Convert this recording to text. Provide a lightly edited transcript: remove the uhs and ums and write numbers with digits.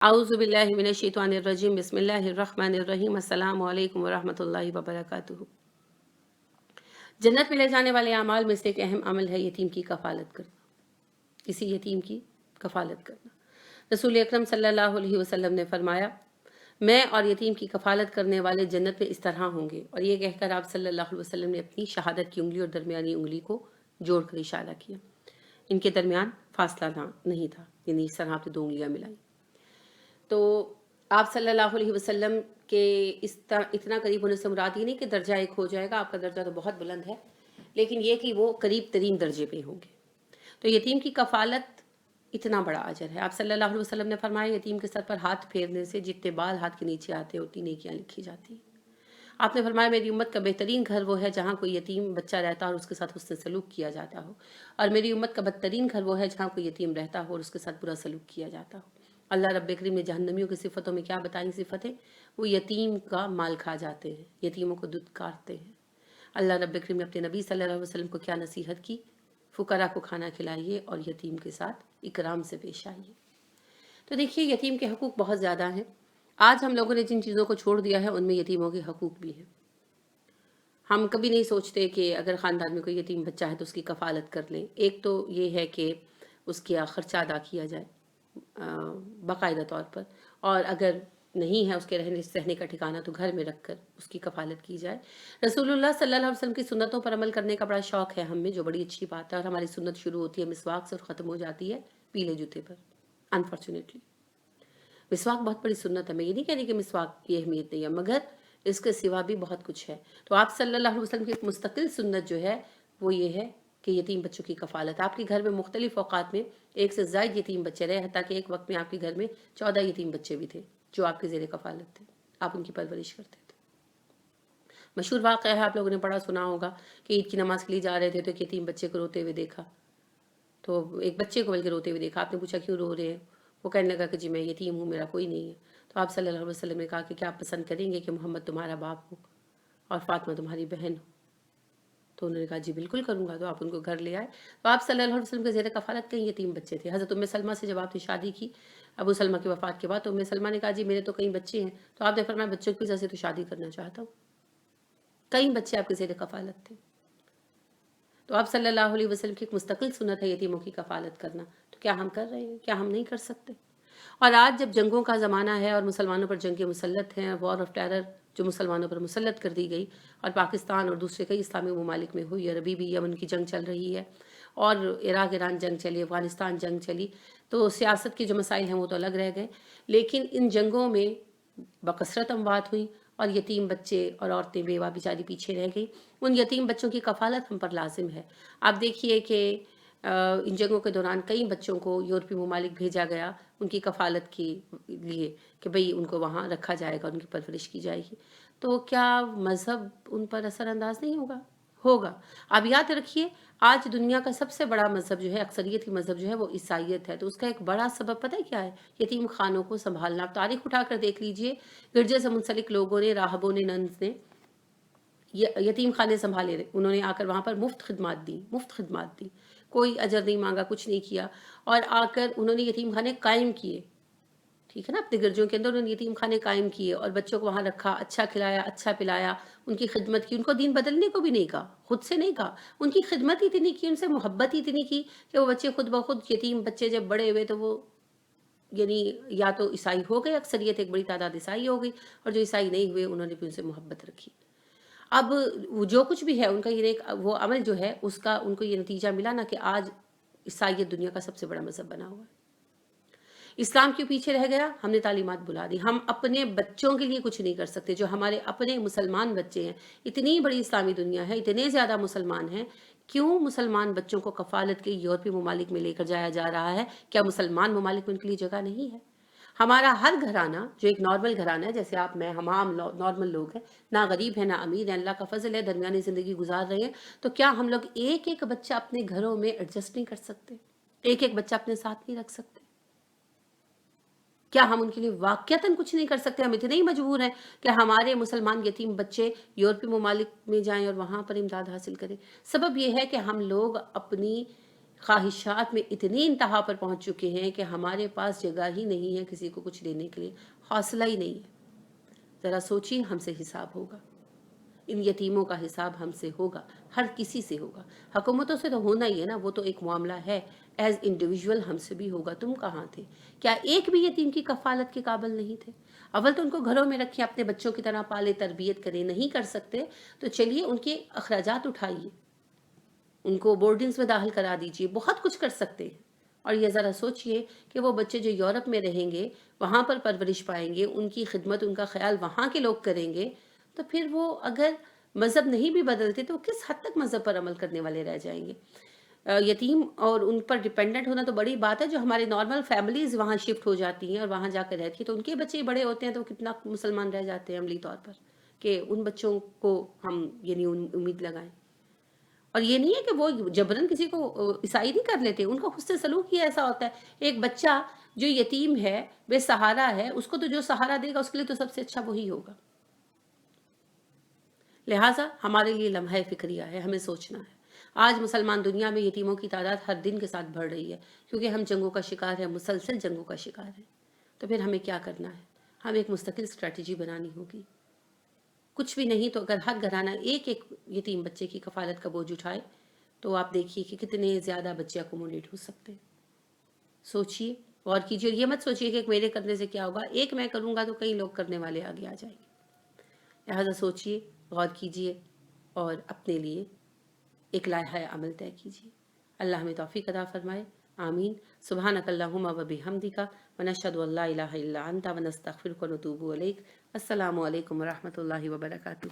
अऊज़ु बिल्लाहि मिनश्शैतानिर्रजीम बिस्मिल्लाहिर्रहमानिर्रहीम अस्सलामु अलैकुम वरहमतुल्लाहि वबरकातुहू। जन्नत में ले जाने वाले अमाल में से एक अहम अमल है यतीम की कफ़ालत करना, किसी यतीम की कफ़ालत करना। रसूल अकरम सल्लल्लाहु अलैहि वसल्लम ने फरमाया, मैं और यतीम की कफ़ालत करने वाले जन्नत में इस तरह होंगे। और ये कहकर आप सल्लल्लाहु अलैहि वसल्लम ने अपनी शहादत की उंगली और दरमियानी उंगली को जोड़कर इशारा किया। इनके दरमियान फासला नहीं था, यानी इस तरह आपने दो उंगलियां मिलाई। तो आप सल्लल्लाहु अलैहि वसल्लम के इतना करीब होने से मुराद ये नहीं कि दर्जा एक हो जाएगा, आपका दर्जा तो बहुत बुलंद है, लेकिन ये कि वो करीब तरीन दर्जे पे होंगे। तो यतीम की कफ़ालत इतना बड़ा अजर है। आप सल्लल्लाहु अलैहि वसल्लम ने फरमाया, यतीम के सर पर हाथ फेरने से जितने बाल हाथ के नीचे आते हैं उतनी नेकियां लिखी जाती हैं। आपने फरमाया, मेरी उम्मत का बेहतरीन घर वो है जहाँ कोई यतीम बच्चा रहता हो और उसके साथ हुस्न सलूक किया जाता हो, और मेरी उम्मत का बदतरीन घर वो है जहाँ कोई यतीम रहता हो और उसके साथ बुरा सलूक किया जाता हो। अल्लाह रब्बे करीम ने जहन्नमियों की सिफ़तों में क्या बताई सिफ़तें? वो यतीम का माल खा जाते हैं, यतीमों को दुत्कारते हैं। अल्लाह रब्बे करीम ने अपने नबी सल्लल्लाहु अलैहि वसल्लम को क्या नसीहत की? फुकरा को खाना खिलाइए और यतीम के साथ इकराम से पेश आइए। तो देखिए, यतीम के हकूक़ बहुत ज़्यादा हैं। आज हम लोगों ने जिन चीज़ों को छोड़ दिया है उनमें यतीमों के हकूक़ भी हैं। हम कभी नहीं सोचते कि अगर ख़ानदान में कोई यतीम बच्चा है तो उसकी कफ़ालत कर लें। एक तो ये है कि उसका ख़र्चा अदा किया जाए बाकायदा तौर पर, और अगर नहीं है उसके रहने सहने का ठिकाना तो घर में रख कर उसकी कफ़ालत की जाए। रसूलुल्लाह सल्लल्लाहु अलैहि वसल्लम की सुन्नतों पर अमल करने का बड़ा शौक़ है हमें, जो बड़ी अच्छी बात है। और हमारी सुन्नत शुरू होती है मिसवाक से और ख़त्म हो जाती है पीले जूते पर। अनफॉर्चुनेटली मिसवाक बहुत बड़ी सुन्नत है। मैं ये नहीं कह रही कि मिसवाक की अहमियत नहीं है, मगर इसके सिवा भी बहुत कुछ है। तो आप सल्लल्लाहु अलैहि वसल्लम की एक मुस्तकिल सुन्नत जो है वो ये है कि यतीम बच्चों की कफ़ालत। आपके घर में मुख्तलिफ औक़ात में एक से ज़ायद यतीम बच्चे रहे, हत्ता कि एक वक्त में आपके घर में 14 यतीम बच्चे भी थे जो आपके ज़ेर कफ़ालत थे, आप उनकी परवरिश करते थे। मशहूर वाक़या है, आप लोगों ने बड़ा सुना होगा कि ईद की नमाज़ के लिए जा रहे थे तो एक यतीम बच्चे को रोते हुए देखा। तो एक बच्चे को बल्कि रोते हुए देखा। आपने पूछा, क्यों रो रहे हैं? वो कहने लगा कि जी मैं यतीम हूँ, मेरा कोई नहीं है। तो आप सल्लल्लाहु अलैहि वसल्लम ने कहा कि क्या आप पसंद करेंगे कि मोहम्मद तुम्हारा बाप हो और फातिमा तुम्हारी बहन हो? तो उन्होंने कहा, जी बिल्कुल करूँगा। तो आप उनको घर ले आए। तो आप सल्लल्लाहु अलैहि वसल्लम के ज़ेर कफ़ालत कई यतीम बच्चे थे। हज़रत उम्मे सलमा से जब आपने शादी की, अबू सलमा की वफ़ात के बाद, तो उम्मे सलमा ने कहा, जी मेरे तो कई बच्चे हैं। तो आपने फरमाया, बच्चों की वजह से तो शादी करना चाहता हूँ। कई बच्चे आपके ज़ेर कफ़ालत थे। तो आप सल्लल्लाहु अलैहि वसल्लम की एक मुस्तकिल सुन्नत है यतीमों की कफ़ालत करना। तो क्या हम कर रहे हैं? क्या हम नहीं कर सकते? और आज जब जंगों का ज़माना है और मुसलमानों पर जंगें मुसल्लत हैं, वॉर ऑफ टेरर जो मुसलमानों पर मुसल्लत कर दी गई और पाकिस्तान और दूसरे कई इस्लामी ममालिक में हुई, और अभी भी यमन की जंग चल रही है और इराक ईरान जंग चली, अफ़गानिस्तान जंग चली, तो सियासत के जो मसाइल हैं वो तो अलग रह गए, लेकिन इन जंगों में बकसरत अमवात हुई और यतीम बच्चे और औरतें बेवा बेचारी पीछे रह गई। उन यतीम बच्चों की कफ़ालत हम पर लाजिम है। आप देखिए कि इन जंगों के दौरान कई बच्चों को यूरोपीय ममालिक भेजा गया उनकी कफ़ालत के लिए कि भई उनको वहाँ रखा जाएगा, उनकी परवरिश की जाएगी। तो क्या मज़हब उन पर असरअंदाज़ नहीं होगा? होगा। आप याद रखिए, आज दुनिया का सबसे बड़ा मज़हब जो है, अक्सरियती मज़हब जो है, वो ईसाइयत है। तो उसका एक बड़ा सबब पता है क्या है? यतीम खानों को सँभालना। आप तारीख़ उठाकर देख लीजिए, गिरजे से मुंसलिक लोगों ने, राहबों ने, नन्स ने यतीम खाने संभाले रहे। उन्होंने आकर वहाँ पर मुफ्त खिदमत दी, मुफ्त खिदमत दी। कोई अजर नहीं मांगा, कुछ नहीं किया, और आकर उन्होंने यतीम खाने कायम किए। ठीक है ना? अपने गिरजों के अंदर उन्होंने यतीम खाने कायम किए और बच्चों को वहाँ रखा, अच्छा खिलाया, अच्छा पिलाया, उनकी खिदमत की। उनको दीन बदलने को भी नहीं कहा, खुद से नहीं कहा। उनकी खिदमत ही इतनी की, उनसे मोहब्बत ही इतनी की कि वो बच्चे खुद ब खुद, यतीम बच्चे जब बड़े हुए तो वो यानी या तो ईसाई हो गए, अक्सरियत एक बड़ी तादाद ईसाई हो गई, और जो ईसाई नहीं हुए उन्होंने भी उनसे मोहब्बत रखी। अब वो जो कुछ भी है उनका ये एक वो अमल जो है उसका उनको ये नतीजा मिला ना कि आज ईसाइयत दुनिया का सबसे बड़ा मज़हब बना हुआ है। इस्लाम क्यों पीछे रह गया? हमने तालीमात भुला दी। हम अपने बच्चों के लिए कुछ नहीं कर सकते, जो हमारे अपने मुसलमान बच्चे हैं। इतनी बड़ी इस्लामी दुनिया है, इतने ज़्यादा मुसलमान हैं, क्यों मुसलमान बच्चों को कफ़ालत के यूरोपीय ममालिक में लेकर जाया जा रहा है? क्या मुसलमान ममालिक में उनके लिए जगह नहीं है? हमारा हर घराना जो एक नॉर्मल घराना है, जैसे आप मैं हम आम नॉर्मल लोग हैं, ना गरीब है ना अमीर है, अल्लाह का फजल है, दरमियानी ज़िंदगी गुजार रहे हैं, तो क्या हम लोग एक एक बच्चा अपने घरों में एडजस्ट नहीं कर सकते? एक एक बच्चा अपने साथ नहीं रख सकते? क्या हम उनके लिए वाक़यतन कुछ नहीं कर सकते? हम इतने ही मजबूर हैं कि हमारे मुसलमान यतीम बच्चे यूरोपीय ममालिक में जाएँ और वहाँ पर इमदाद हासिल करें। सबब ये है कि हम लोग अपनी خواہشات میں اتنی انتہا پر پہنچ چکے ہیں کہ ہمارے پاس جگہ ہی نہیں ہے کسی کو کچھ دینے کے لیے، حوصلہ ہی نہیں ہے۔ ذرا سوچیے، ہم سے حساب ہوگا، ان یتیموں کا حساب ہم سے ہوگا، ہر کسی سے ہوگا۔ حکومتوں سے تو ہونا ہی ہے نا، وہ تو ایک معاملہ ہے، ایز انڈیویجول ہم سے بھی ہوگا۔ تم کہاں تھے؟ کیا ایک بھی یتیم کی کفالت کے قابل نہیں تھے؟ اول تو ان کو گھروں میں رکھیں، اپنے بچوں کی طرح پالے، تربیت کریں۔ نہیں کر سکتے تو چلیے ان کے اخراجات اٹھائیے، ان کو بورڈنگز میں داخل کرا دیجئے، بہت کچھ کر سکتے ہیں۔ اور یہ ذرا سوچئے کہ وہ بچے جو یورپ میں رہیں گے، وہاں پر پرورش پائیں گے، ان کی خدمت، ان کا خیال وہاں کے لوگ کریں گے، تو پھر وہ اگر مذہب نہیں بھی بدلتے تو وہ کس حد تک مذہب پر عمل کرنے والے رہ جائیں گے؟ یتیم اور ان پر ڈیپینڈنٹ ہونا تو بڑی بات ہے، جو ہمارے نارمل فیملیز وہاں شفٹ ہو جاتی ہیں اور وہاں جا کر رہتی ہیں تو ان کے بچے بڑے ہوتے ہیں تو کتنا مسلمان رہ جاتے ہیں عملی طور پر، کہ ان بچوں کو ہم یعنی امید لگائیں۔ اور یہ نہیں ہے کہ وہ جبرن کسی کو عیسائی نہیں کر لیتے، ان کا حسن سلوک ہی ایسا ہوتا ہے۔ ایک بچہ جو یتیم ہے، بے سہارا ہے، اس کو تو جو سہارا دے گا اس کے لیے تو سب سے اچھا وہی ہوگا۔ لہٰذا ہمارے لیے لمحہ فکریہ ہے، ہمیں سوچنا ہے۔ آج مسلمان دنیا میں یتیموں کی تعداد ہر دن کے ساتھ بڑھ رہی ہے، کیونکہ ہم جنگوں کا شکار ہیں، مسلسل جنگوں کا شکار ہیں۔ تو پھر ہمیں کیا کرنا ہے؟ ہمیں ایک مستقل اسٹریٹجی بنانی ہوگی۔ کچھ بھی نہیں تو اگر ہر گھرانہ ایک ایک یتیم بچے کی کفالت کا بوجھ اٹھائے تو آپ دیکھیے کہ کتنے زیادہ بچے اکوموڈیٹ ہو سکتے ہیں۔ سوچئے، غور کیجئے، یہ مت سوچئے کہ میرے کرنے سے کیا ہوگا، ایک میں کروں گا تو کئی لوگ کرنے والے آگے آ جائیں گے۔ لہٰذا سوچئے، غور کیجئے اور اپنے لیے ایک لائحہ عمل طے کیجئے۔ اللہ ہمیں توفیق عطا فرمائے، آمین۔ سبحانک اللہم و بحمدک ونشہد ان لا الہ الا انت ونستغفرک ونتوب الیک۔ السلام علیکم ورحمۃ اللہ وبرکاتہ۔